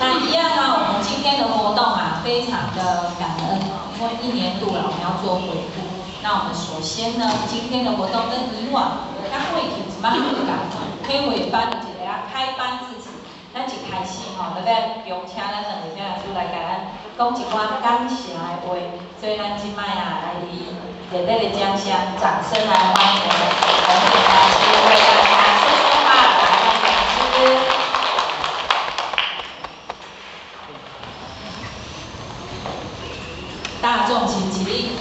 那一样呢，我们今天的活动啊，非常的感恩啊，因为一年度了，我们要做回顾。那我们首先呢，今天的活动跟以往刚会题什么不感开会班的一个开班之前，咱一开始吼，就要邀请咱两位老师来甲咱讲一寡感谢的话，所以咱今摆啊，来以热烈的掌声来欢迎洪典老师为大家说说话，来欢迎老师。大众请起立。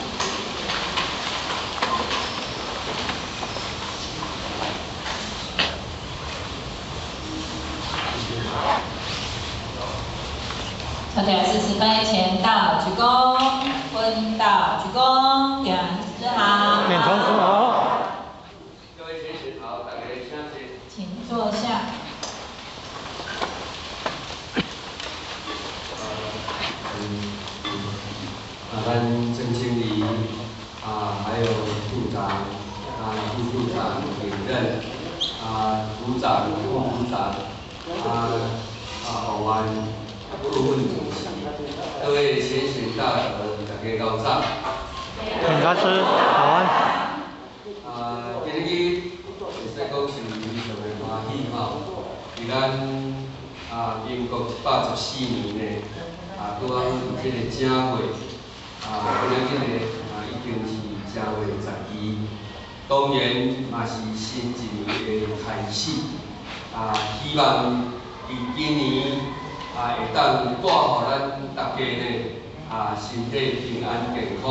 小铁是10分前到鞠躬，婚到鞠躬，点师好。点头师好。各位先生好，大家请坐。请坐下。咱郑经理还有部长副部长领任组长、副组长保安顾问主席，各位先生大德，大家高照。检察师保安。今日会使讲是非常的欢喜吼，伫咱民国114年呢，拄啊有这个正月。今日已经是正月12，当然嘛是新一年的开始。希望伫今年会当带予咱大家呢身体平安健康，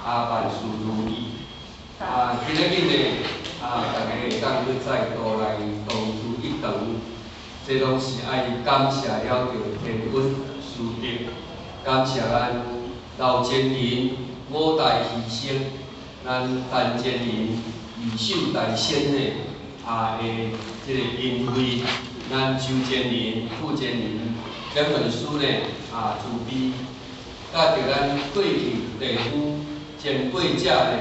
万事如意。今日呢大家会当去再度来同住一堂，这拢是爱感谢了着天恩师德，感谢咱。老前人5代牺牲，咱范前人二手大先的这个恩惠，咱周前人、副前人两本书呢慈悲，甲着咱过去地府前辈者呢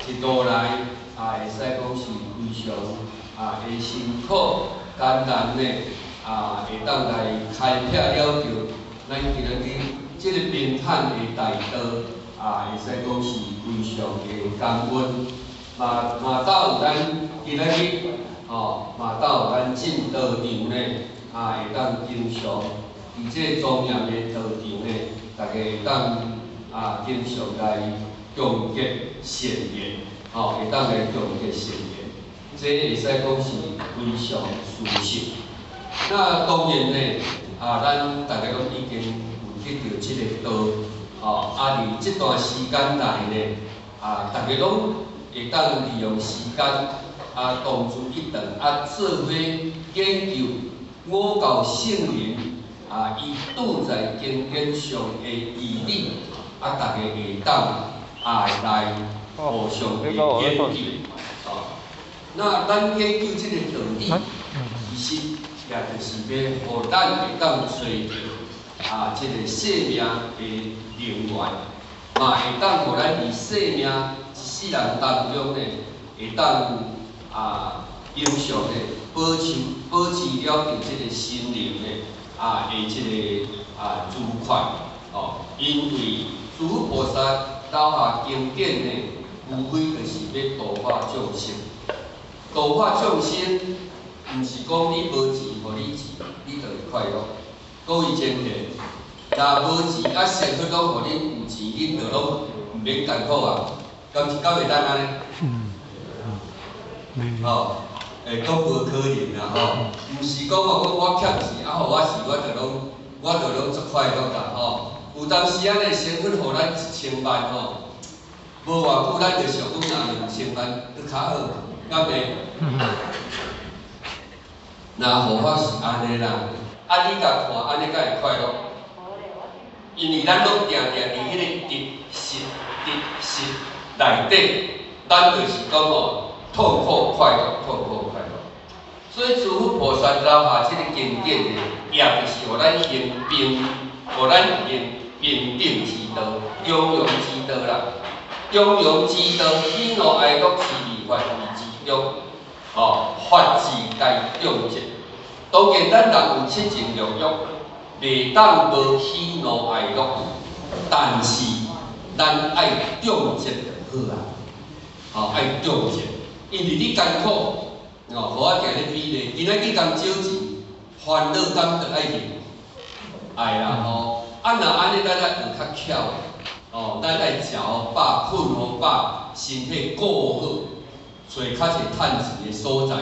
一路来会使讲是非常的辛苦艰难呢会当来开辟了着咱今日。这个平坦的大道会使讲是非常的感恩，嘛到有咱今仔日嘛到有咱进道场呢会当经常伫这庄严的道场呢，大家会当经常来共结善缘，会当来共结善缘，这会使讲是非常舒适。那当然呢，咱大家拢已经。得到这个道，伫这段时间内呢，大家拢会当利用时间，同住一堂，做伙研究5教圣人，伊拄在经典上的义理，大家会当来互相的研究。那咱研究这个道理，其实也就是要互咱会当做着。这个生命的能源，嘛会当互咱伫生命一世人当中呢，会当永续的保持了着这个心灵的的这个愉快因为诸佛菩萨留下经典呢，无非就是要度化众生。度化众生，毋是讲你无钱，互你钱，你就会快乐。各位前辈，若无钱善去讲，互恁有钱，恁就拢毋免艰苦敢会当安尼？讲无可能毋是讲我欠钱，互我是我就拢足快乐有当时呢，先分互咱1000万无偌久咱就想讲2000万佫较好，敢袂？若互我是安尼啦。你甲看，安尼才会快乐。因为咱拢定伫迄个得失内底，咱就是讲痛苦快乐，痛苦快乐。所以诸佛菩萨留下这个经典的，也就是互咱行平，互咱行平等之道、中庸之道啦。中庸之道，喜怒哀乐是离法义之中，法治该重节。当然，咱人有七情六欲，袂当无喜怒哀乐，但是咱爱重节就好啊。哦，爱重节，因为你艰苦，哦，互我今日比咧，今仔日咁少钱，烦恼感就爱用，爱啦吼。啊，若安尼咱爱学较巧，哦，咱爱食好饱，困好饱，身体顾好，找较侪趁钱的所在，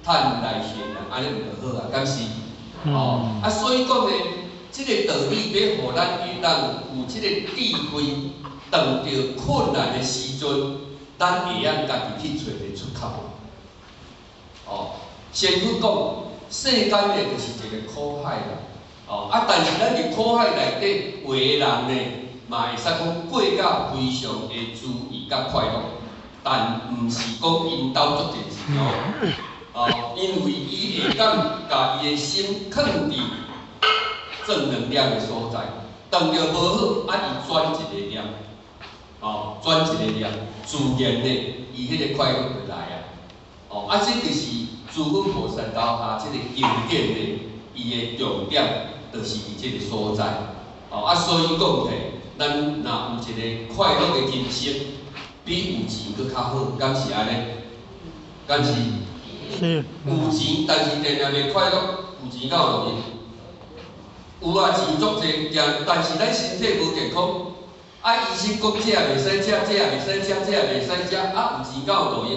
趁来钱啊，安尼就好啊，敢是？哦，啊，所以讲呢，即个道理要互咱会当有即个智慧，遇到困难的时阵，咱会晓家己去找个出口。哦，先去讲，世间呢就是一个苦海啦。哦，啊，但是咱伫苦海内底，有的人呢，嘛会使讲过甲非常的注意甲快乐，但毋是讲因兜足尽是哦。哦，因为伊会当甲伊的心放伫正能量的所在，当着无好，啊，伊转一个念，哦，转一个念，自然呢，伊迄个快乐就来啊。哦，啊，这就是诸佛菩萨道下这个经典呢，伊的重点就是伫这个所在。哦，啊，所以讲起，咱若有一个快乐的人生，比有钱搁较好，敢是安尼？敢是？是。有钱，但是定定袂快乐，有钱敢有路用？有啊，钱足济，但是咱身体无健康，啊，医生讲这也袂使食，这也袂使食，这也袂使食，啊，有钱敢有路用？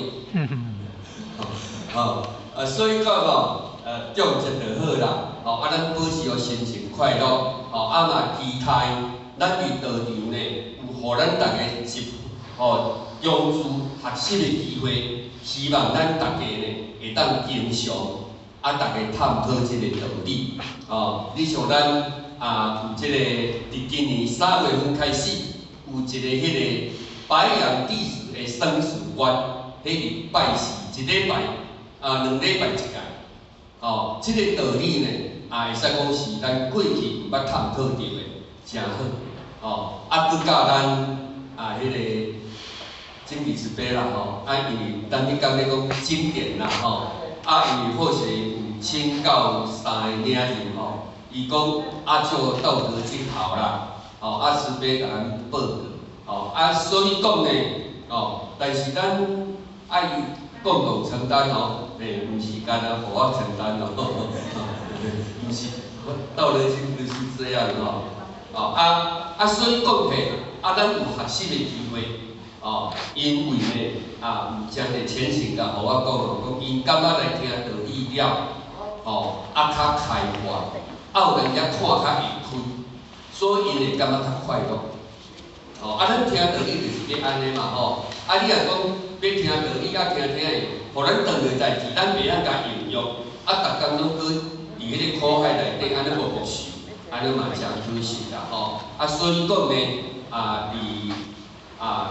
哦，所以讲哦，重节就好啦，哦，啊，咱保持哦心情快乐，哦，啊嘛期待咱伫道场呢，有互咱大家一哦用处学习的机会，希望咱大家呢会当经常啊，大家探讨这个道理，哦，你像咱有这个伫今年3月份开始，有一个迄个白羊弟子的生死观，迄礼拜是一礼拜。2礼拜一届，哦，这个道理呢，会使讲是咱过去毋捌探讨到的，真好，哦，啊，佮教咱迄个经济慈悲啦，吼，啊，因为咱迄讲咧讲经典啦，吼，啊，因为或是有请教3个领人吼，伊讲照道德经好啦，哦，慈悲甲咱报告，哦，所以讲呢，哦，但是咱爱共同承担哦。毋是干那互我承担咯，毋是，道德经不是这样哦，所以讲起，咱有学习的机会，哦，因为呢，有真个虔诚甲互我讲哦，讲因感觉来听道理了，哦，较开阔，有人也看较会开，所以因会感觉较快乐。哦，咱听道理就是要安尼嘛，吼，你若讲要听道理，听的。互咱当个代志，咱袂晓甲应用，逐工拢搁伫迄个苦海内底，安尼无福寿，安尼嘛真可惜啦吼。所以讲呢，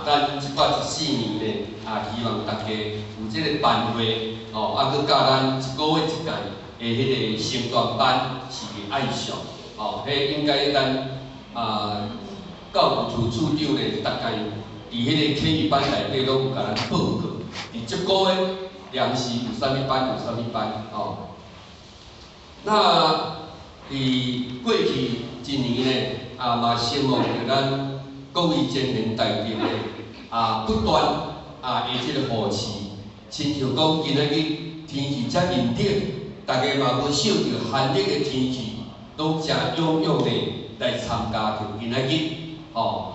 咱114年呢，希望大家有即个班会，哦，搁教咱1个月1届的迄个升专班是爱上，哦，迄应该咱教育处处长呢，大概伫迄个体育班内底拢有甲咱报告，伫1个月。临时有啥物班，哦。那过去一年呢，嘛希望着咱各位前贤大德呢，不断下即个扶持，亲像讲今仔日天气遮炎热，大家嘛无想到寒热的天气，拢真踴跃的来参加着今仔日，哦，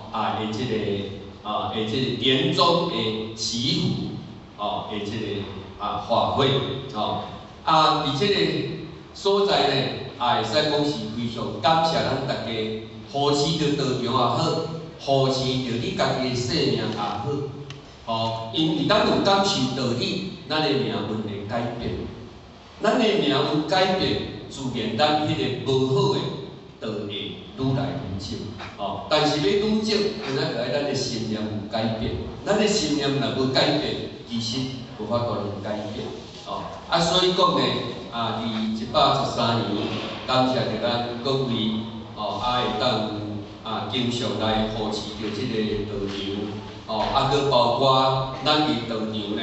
即个年终的祈福，哦，即个。法会哦，伫即个所在呢，会使讲是非常感谢咱大家扶持着道场也好，扶持着你家己的生命也好，哦，因为咱有感受道理，咱的命运会改变，咱的命运改变，自然咱迄个无好的就会愈来愈少，哦，但是要愈少，原来就爱咱的信念有改变，咱的信念若无改变，其实。无法度能改变，哦，所以讲呢，伫113年，感谢着咱各位，哦，会当经常来扶持着即个道场，哦，佮包括咱伫道场呢，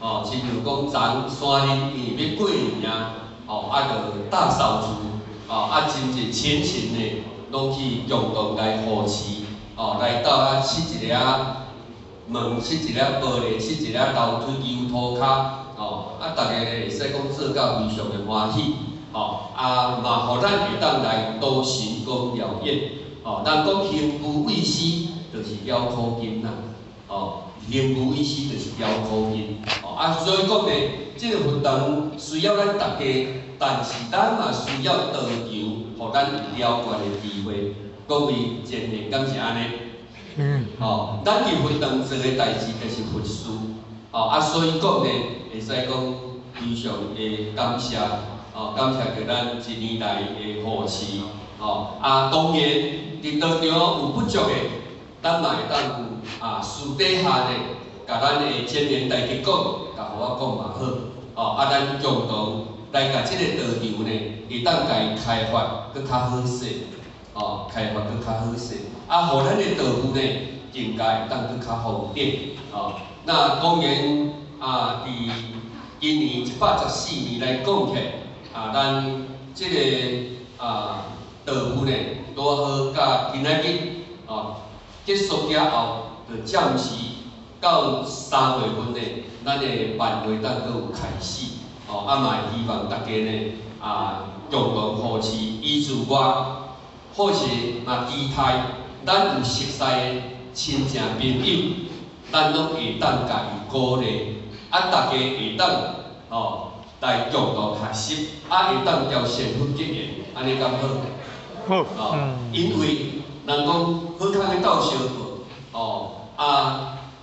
哦，亲像讲昨山日因为要过年啊，哦，就大扫除，真侪亲情呢，拢去共同来扶持，来到砌一个门，砌一个玻璃，砌一个楼梯油涂骹，大家呢会使讲做到非常的欢喜，嘛，互咱会当来多成功了业，咱讲幸福卫生就是了苦金啦，幸福卫生就是了苦金，所以讲呢，这个活动需要咱大家，但是咱嘛需要导游，互咱有了解的机会。各位前面敢是安尼？咱伫活动做的代志就是佛事，所以讲呢，会使讲非常的感谢，感谢着咱一年来的扶持，当然伫当中有不足的，咱嘛会当私底下呢，甲咱的前面大结果，甲互我讲嘛好，咱共同来甲即个导游呢，会当甲伊开发搁较好势，开发搁较好势，互咱的导游呢，更加会当搁较方便，那当然伫今年114年来讲起，咱即个导游呢，拄好甲今仔日结束了后，就暂时到3月份呢，咱的晚会当搁有开始，嘛希望大家呢共同扶持，以自我或是嘛期待，咱有熟悉的亲情朋友，咱拢会当甲伊鼓励，大家会当来共同学习，会当交善分结缘，安尼敢好？好，因为人讲好康的斗相报，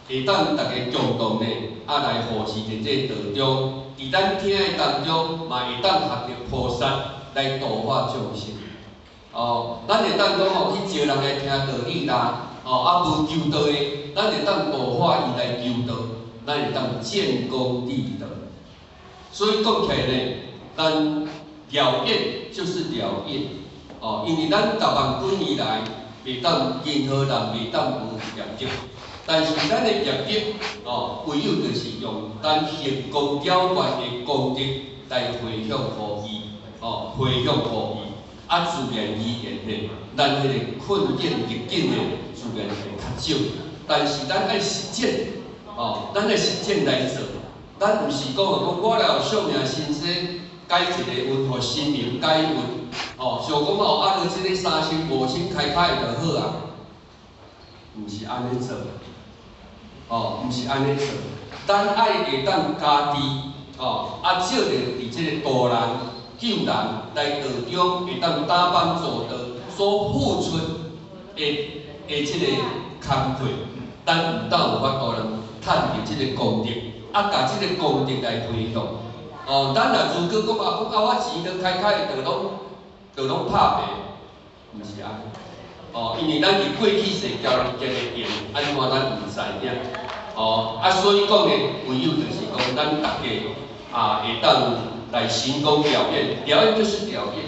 会当大家共同呢，来扶持着这个道中，伫咱听的当中，嘛会当学着菩萨来度化众生。咱会当讲去招人来听道理啦，无求道的，咱会当度化伊来求道，咱会当建功立德。所以讲起来呢，咱了业就是了业，因为咱10万几年来，袂当任何人袂当有业绩。但是咱的业绩，唯有就是用咱行功了愿的功德来回向予伊，回向予伊，自然而然的，咱迄个困境逆境的自然会较少。但是咱爱实践，咱爱实践来做，咱毋是讲我来有上命先生改一个运，互新人改运，想讲按照即个3星5星开开就好啊，毋是安尼做。毋是安尼做，咱爱会当家己，照着伫即个度人、救人来道中会当打帮助的所付出的即个工课，咱有当有法度能趁着即个功德，甲即个功德来回向。咱若如果讲我钱都开就拢拍白，毋是安尼。因为咱伫过去世交结的缘，安怎咱毋知影？所以讲呢，唯有就是讲，咱大家会当来成功表演，表演就是表演，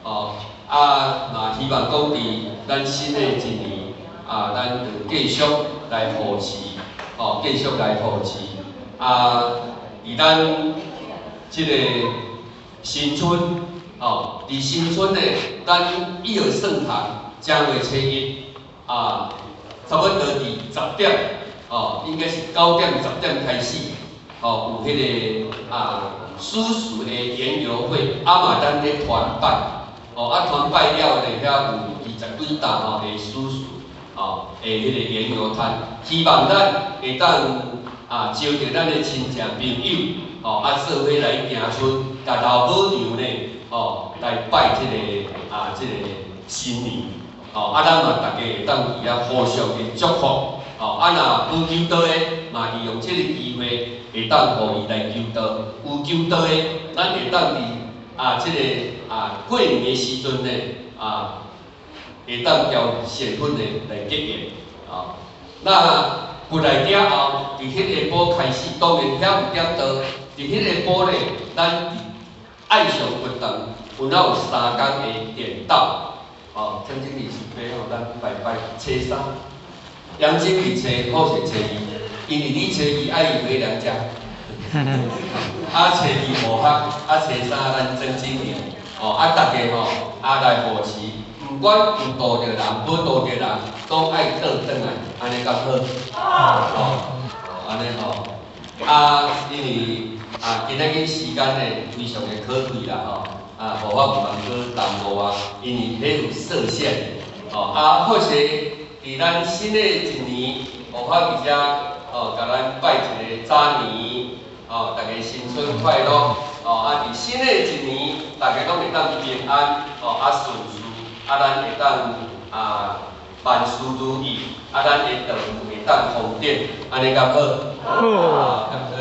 那希望讲伫咱新的一年，咱就继续来扶持，继续来扶持，伫咱即个新春，伫新春呢，咱幼儿圣堂正月初1，差不多伫10点。应该是9点、10点开始，有迄个私塾的研游会，嘛咱咧团拜，团拜了咧，遐有20几档的私塾，的迄个研游摊，希望咱会当招着咱的亲戚朋友，做伙来行出，甲老母娘呢，来拜即个新年，咱嘛大家会当伫遐互相的祝福。若无求道的，嘛利用即个机会，会当互伊来求道；有求道的，咱会当伫即个过年的时阵呢，会当交善分的来结缘。那过来了后，伫迄个下晡开始，当然遐有点多。伫迄个下晡咧，咱伫爱上活动，有3天的点到，将经理是要互咱拜拜初3。杨经理初好是初2，因为你初2爱回娘家，初2无学，初3咱真经理，大家来保持，不管有度着人，无度着人，都爱倒转来，安尼较好。安尼因为今仔日时间呢非常的可贵啦无法有人去耽误因为迄有设限或是伫咱新的一年，无法伫遮甲咱拜一个早年大家新春快乐伫新的一年，大家拢会当平安顺遂咱会当万事如意咱会当丰盛，安尼较好。感恩。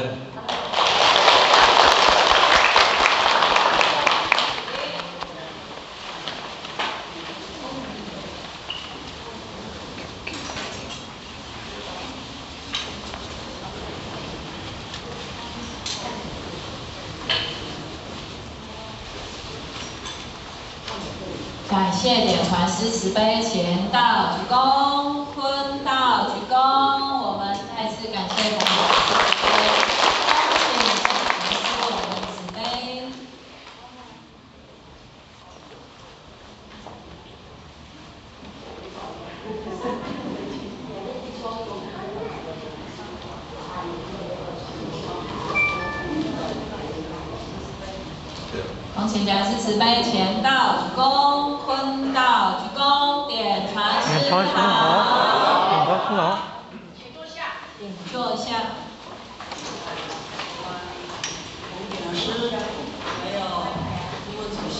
感谢点传师慈悲，前道鞠躬，坤道鞠躬。我们再次感谢广大慈悲，恭请传师我们慈悲。恭请讲师慈悲，前道鞠躬，坤道鞠躬，点传师好。点传师好。请坐下。请坐下。我们点师，还有一位主席，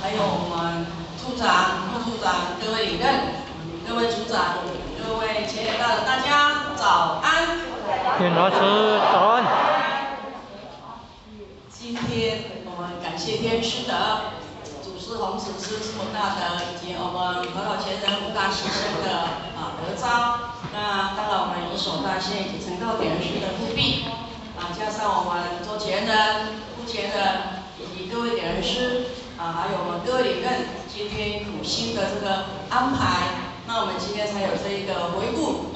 还有我们处长、副处长、各位领任、各位组长、各位前野大的大家早安。点传师早安。今天我们感谢天师德、祖师洪祖师师母大德，以及我们何老前人五大师生的德召。那当然我们以手大谢以及陈告点师的护庇，加上我们周前人、副前人以及各位点师还有我们各位领任今天苦心的这个安排，那我们今天才有这一个回顾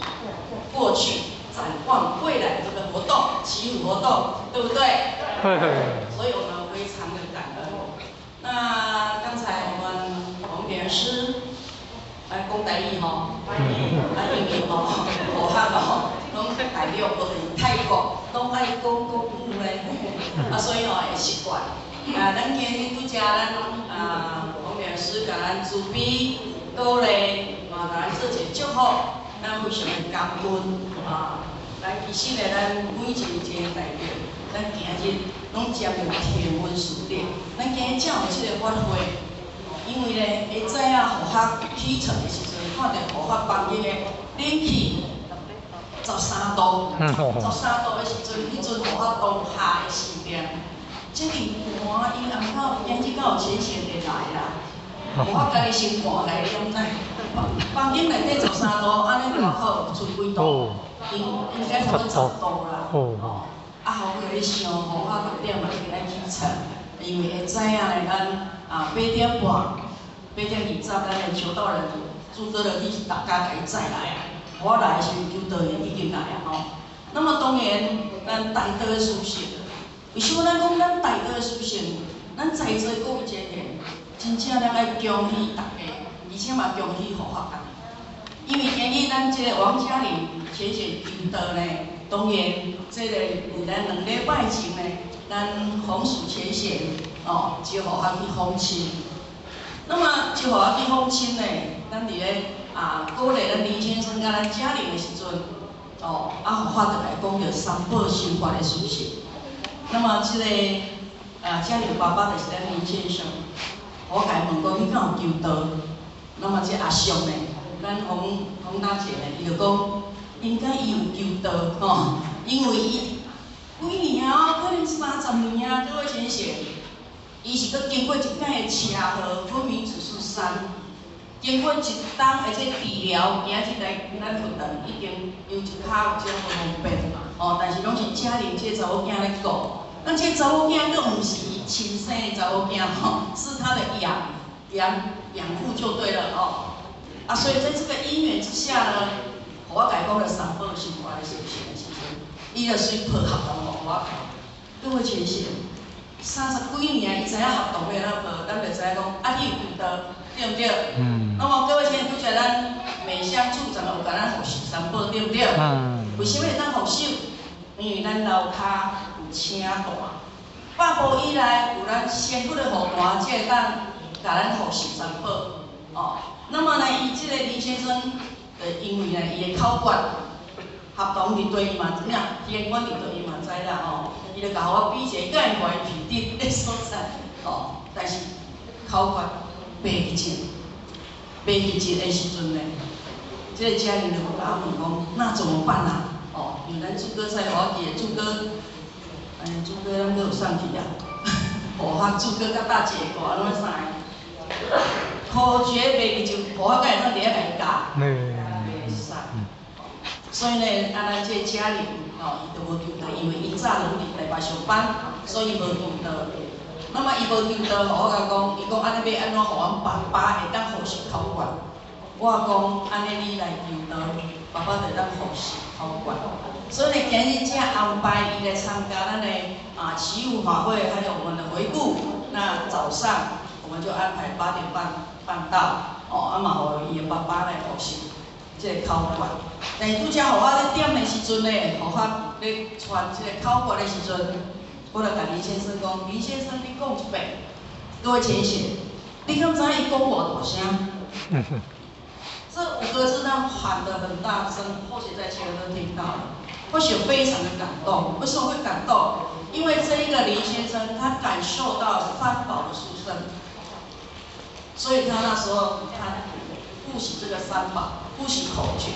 过去。展望未来的这个活动，祈福活动，对不对？所以我们非常的感恩。那刚才我们点师讲台语英语武汉拢大陆或者泰国拢爱讲国语咧，所以会习惯。咱今日拄则咱王点师甲咱慈悲鼓励，甲咱做一个祝福。咱非常的感恩咱其实咧，咱每一个代表，咱今日拢接到天文数列，咱今日才有这个法会，因为咧，会知影护法起床的时阵，看到护法房间的冷气13度，13度的时阵，迄阵护法当下的时点，这个寒，因暗口今日敢有浅浅的来啦。我家己先看来了，房间内底13度，安尼外口剩几度？应该差不多10度啦。后日咧想，我6点嘛起来起床，因为会知影咧，咱8点半、8点20，咱的求道人朱哥的去大家给载来啊。我来的时候，求道人已经来啊那么当然，咱大德的书信，为什么咱讲咱大德的书信？咱在座各位前人。真正咱爱恭喜大家，而且嘛恭喜护法界。因为今日咱这个王嘉玲浅显求道呢，当然这个为咱2礼拜前呢，咱红薯浅显招护法去访亲。那么招护法去访亲呢，咱伫咧鼓励咱林先生甲咱嘉玲的时阵，护法就来讲着三宝修法的事情。那么这个嘉玲爸爸就是咱林先生。我家问讲，你敢有求道？那么这阿叔呢，咱洪大姐呢，伊就讲，应该伊有求道因为伊几年可能30年各位先生，伊是搁经过一摆的车祸，昏迷指数3，经过一冬而且治疗，今日来咱福堂已经有一骹有这方便但是拢是家庭这查某囝咧讲。咱这查某囝佫毋是伊亲生的查某囝是他的养父就对了所以在这个因缘之下呢，我家讲了三宝修法的事情的时阵，伊就随配合同我。各位前生，30几年伊知影合同的那知讲，啊，你有福德，对不对？那么各位亲，拄则咱美香处长有甲咱护手三宝，对不对？为什么会当护手？因为咱楼骹有请大，百步以内有咱先佛的护盘，才会当甲咱护手三宝。哦，那么呢，伊即个李先生，因为呢，伊的口诀合同伫对伊嘛怎样？监管伫对伊嘛知啦吼，伊就甲我比一个干怪皮底的所在，哦，但是口诀白去一，白去一的时阵呢，即个家人就有甲我问讲，那怎么办啊？哦，因为咱朱哥在我记得朱哥，朱哥咱都有上去啊，无法朱哥甲大姐歌拢会啥？科学白去就无法甲咱第一来教，袂使。所以呢，咱这家人哦，伊就无求道，因为伊早拢伫台北上班，所以无求道。那么伊无求道，我甲讲，伊讲安尼要安怎，互阮爸爸会当护士口诀。我讲安尼你来求道，爸爸就当护士口诀。所以呢，今日才安排伊来参加咱的祈福法会，还有我们的回顾。那早上我们就安排8点半办到，哦，嘛互伊的爸爸来护士这个口诀。但是拄则互我咧点的时阵呢，互我咧传这个口诀的时阵，我就甲林先生讲：林先生，你讲一遍，各位浅显，你敢知伊讲偌大声？这5个字呢喊得很大声，或许在前人都听到了，或许非常的感动。为什么会感动？因为这一个林先生他感受到三宝的殊胜，所以他那时候他复习这个三宝，复习口诀。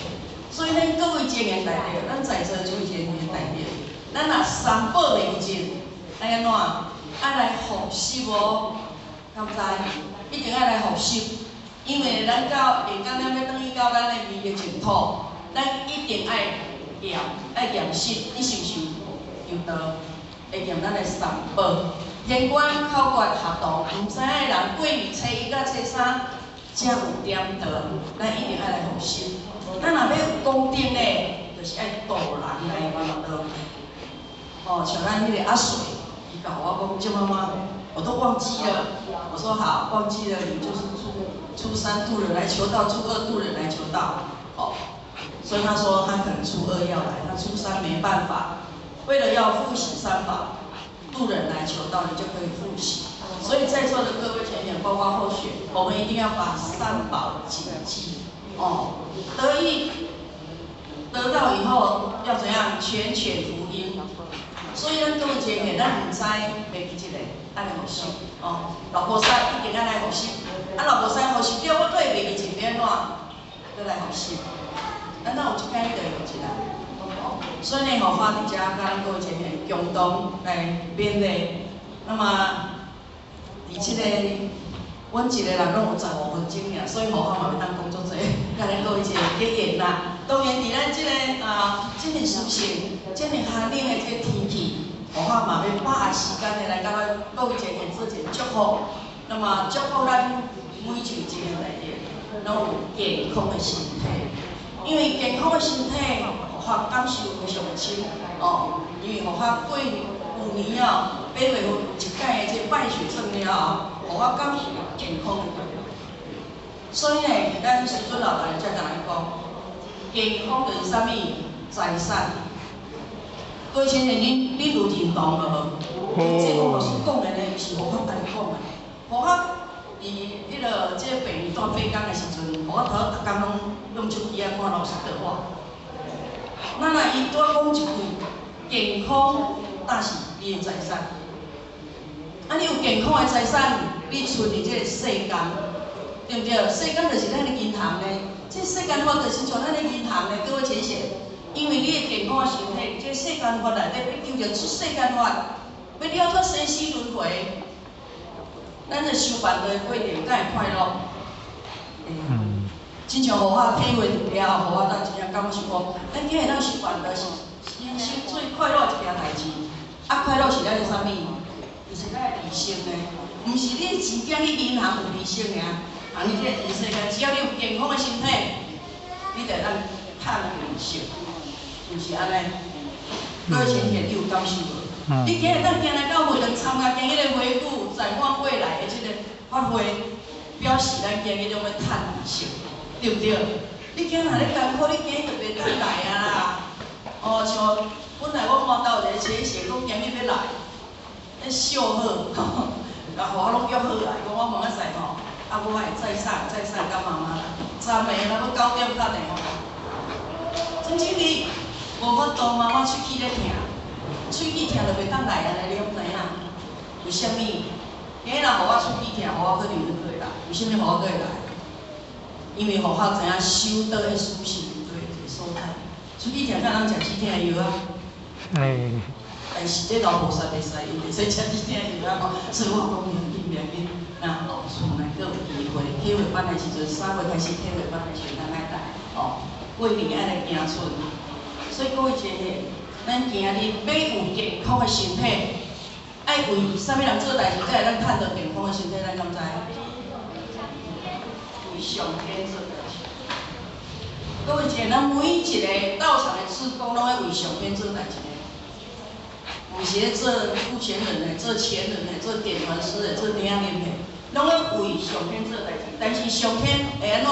所以咱各位前面代表，咱在座各位前面代表，咱若三宝袂记，咱安怎？爱来复习哦，敢知？一定爱来复习。因为咱到下工咱要转去到咱的味的净土，咱一定爱验心，你是不是有道？会验咱的三宝，监管口诀合同，唔知影的人过年初1到初3才有点道，咱一定爱来复习。咱若要有功德呢，就是爱度人来遇道。哦，像咱迄个阿水，伊甲我讲，舅妈妈，我都忘记了。我说好，忘记了，你就是初3渡人来求道，初2渡人来求道。哦，所以他说他可能初2要来，他初3没办法。为了要复习三宝，渡人来求道，你就可以复习。所以在座的各位前面，包括后学，我们一定要把三宝谨记。哦，得到以后要怎样全福音？所以咱各位前面，咱唔知袂记一个，爱来复习。哦，老婆师一定爱来复习。老婆师复习掉，我对袂记一点怎？要来复习。难道有一间就有一啦？所以呢，我花伫遮，甲咱各位前面共同来勉励。那么，伫即个，阮一个人拢有15分钟尔，所以我嘛要当工作者，甲咱各位一个结缘啦。当然，伫咱即个即个时情，即个寒冷的即个天气，我嘛要把握时间的来甲咱各位前面做一个祝福。那么，祝福咱每一个前面内底，拢有健康的身体，因为健康的身体。互我感受非常深哦，因为互我过5年哦，8月份有一届的这拜血证了后，互我感受健康的。所以呢，咱师尊老人才甲咱讲，健康就是啥物财产。各位先生，恁有认同无？这我老师讲的呢，是互我安尼讲的。互我伫迄个这病院住8天的时阵，互我头逐工拢用手机啊看老师的话。咱若伊拄仔讲一句，健康才是你的财产。你有健康的财产，你存伫这个世间，对不对？世间就是咱的银行呢。这世间法就是像咱的银行呢，各位浅显。因为你的健康的身体，这世间法内底要求着出世间法，要了脱生死轮回，咱的修办的过程才会快乐。真像互我体会了后，互我当真正感受讲，咱今日咱修办的是人生最快乐一件代志。快乐是咱的啥物？就是咱的利息呢，毋是你钱囝你银行有利息尔。你这个世界，只要你有健康的身体，你就当趁利息，是毋是安尼？各位前辈，你有感受无？你今日咱行来到会堂参加今日的回顾，展望未来的这个发挥，表示咱今日种要趁性，对不对？你今仔咧艰苦，你今日就袂当来啊啦。哦，像本来我看到一个写讲今日要来，咧笑好，啊，互我拢约好来，讲我问啊使吼，啊，我会再送甲妈妈啦。昨暝咱要9点等的吼。曾经理无法度嘛，我喙齿咧疼，喙齿疼就袂当来啊，你毋知影？为虾米？今日若互我喙齿疼，互我可能会来。为虾米互我会来？因为互我知影收到的书信对一个所在。喙齿疼，敢人食止疼的药啊？但是这老菩萨袂使，伊袂使食止疼的药啊吼，所以我讲命紧。那后厝内阁有机会，体会班的时阵，3月开始体会班的时阵，咱爱来哦，过年爱来行村。所以各位姐妹，咱今日要有健康的身体，爱为啥物人做代志，才会咱趁到健康的身体，咱敢知？为上天做代志。各位姐，咱每一个道场的志工，拢爱为上天做代志的。有些做负责人的，做前人的，做点传师的，做领导的，拢爱为上天做代志。但是上天会安怎？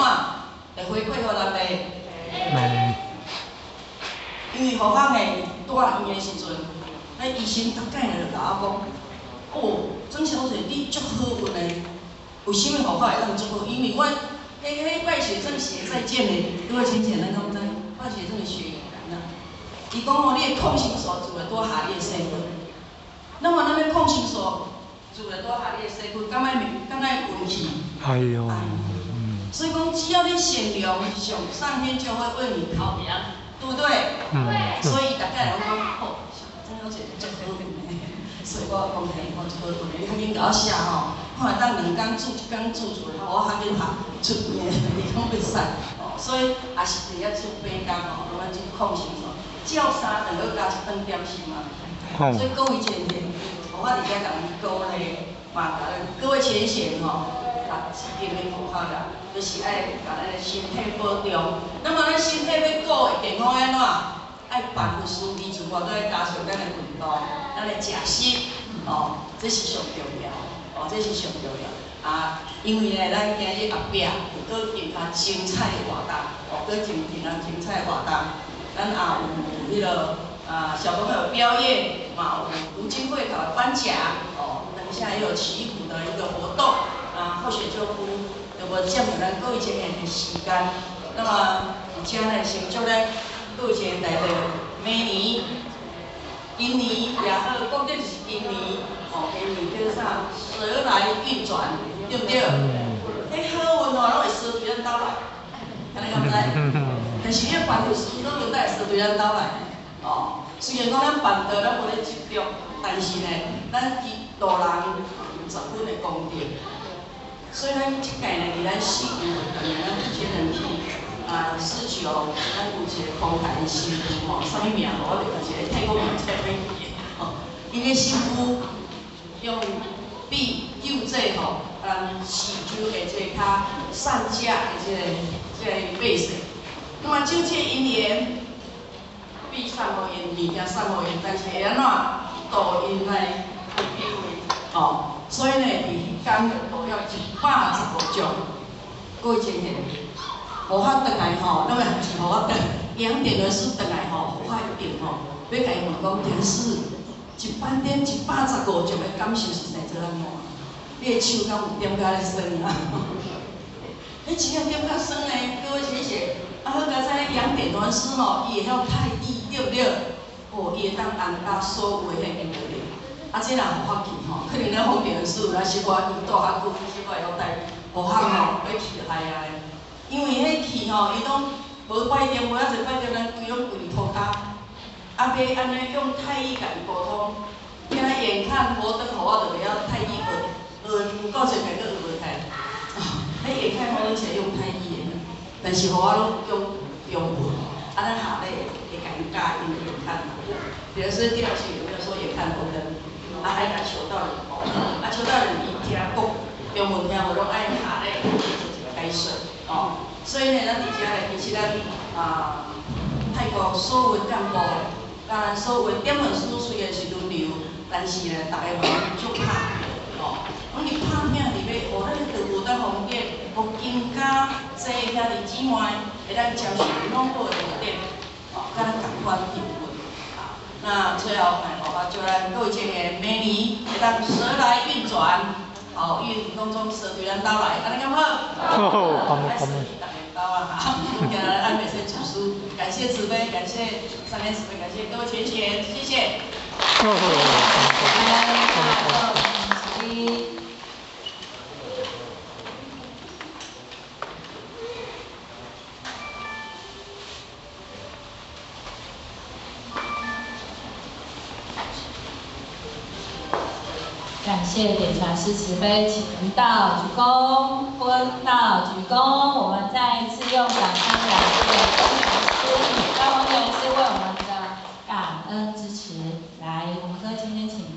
会回馈互咱袂？因为互咱诶住院的时阵，咱医生逐摆就甲我讲，哦，曾小姐你足好运诶，为什么互我会当足好？因为我迄败血症血再见的，各位亲戚咱敢知？败血症的血液感染，伊讲哦，你诶抗生素就会拄下你诶细菌。那么咱要抗生素就会拄下你诶细菌，敢爱运气？哎呦，所以讲，只要你善良，上天就会为你考量。对不对？所以大家拢讲，哦，真好姐足好运的，所以我讲嘿，我足好运的，你较紧甲我写吼，看当2工煮1工煮出来，我较紧拍出面，你讲袂使哦。所以也是伫遐煮8工吼，拢爱煮抗生素，照3顿要加1顿点心嘛。所以各位姐姐，我伫遐甲你鼓励，嘛甲各位前贤吼。一定的符合啦，就是爱把咱的身体保重。那么咱身体要顾的健康安怎？爱办护士，以前我都爱加上咱的运动，咱的食食，哦，这是上重要，哦，这是上重要。啊，因为呢，咱今日后壁有搁其他精彩的活动，哦，搁真精彩的活动。咱也有迄个小朋友表演，嘛有读经会考的颁奖，哦，等一下也有祈福的一个活动。或许就不那么占用咱各位姐妹的时间。那么而且呢，先祝咱各位姐妹代表明年、今年也好，讲的就是今年，哦，今年叫啥？蛇来运转，对不对？迄好运哦，拢会蛇对咱斗来，安尼敢知？但是迄办护士拢会带蛇对咱斗来，哦。虽然讲咱办道咱无咧执着，但是呢，咱路人有10分的功德。所以咱即届呢，伫咱4月份呢，咱负责人去19，咱有一个空台的新妇吼，啥物名我就一个泰国名才可以记吼。因为新妇用比柚子吼，市州的这较善价的这个买势。那么就这因缘，比送互因，物件送互因，但是会安怎度因来机会哦？所以呢，伫迄天就度了115种，各位亲戚，互我转来吼，那么是互我转2点的书转来吼，互我一定吼，要甲伊问讲，电视一班点115种的感受是生做安怎？你的手敢有点甲咧酸啊？迄手点甲酸呢？各位亲戚，好佳哉2点传师吼，伊会晓太医，对不对？哦，伊会当按甲所有的迄个道理。这人互发去吼，可能咱方便的事，咱小可伊住较久，小可会晓带互学吼，要去就害啊！因为迄去吼，伊拢无拜点，无遐侪拜点，咱规拢跪涂骹，要安尼用太医甲伊沟通，今仔眼看活灯，互我就袂晓太医学有够侪个学袂开。迄眼看我拢是用太医的，但是互我拢用中文，咱下咧会甲伊教因眼看。比如说第2期有没有说眼看活灯？爱甲求道人，求道人伊听讲中文听无拢爱下咧做一个解说，哦。所以呢，咱伫遮咧，其实咱泰国所有干部，咱所有点文书虽然是轮流，但是呢，大家嘛足拍，哦。你拍拼伫要学咱兄弟姊妹会当接受拢好的点，哦，甲咱共款幸福。啊，那最后祝咱各位这个明年会当蛇来运转，好运当中蛇对咱到来，安尼敢好？好，好。大家到啊哈，今日安美生主书，感谢慈悲，感谢三年慈悲，感谢各位前贤，谢谢。感谢点传师慈悲，请到鞠躬，婚到鞠躬。我们再一次用掌声感谢王元师，让王元师为我们的感恩支持。来，我们各位今天请。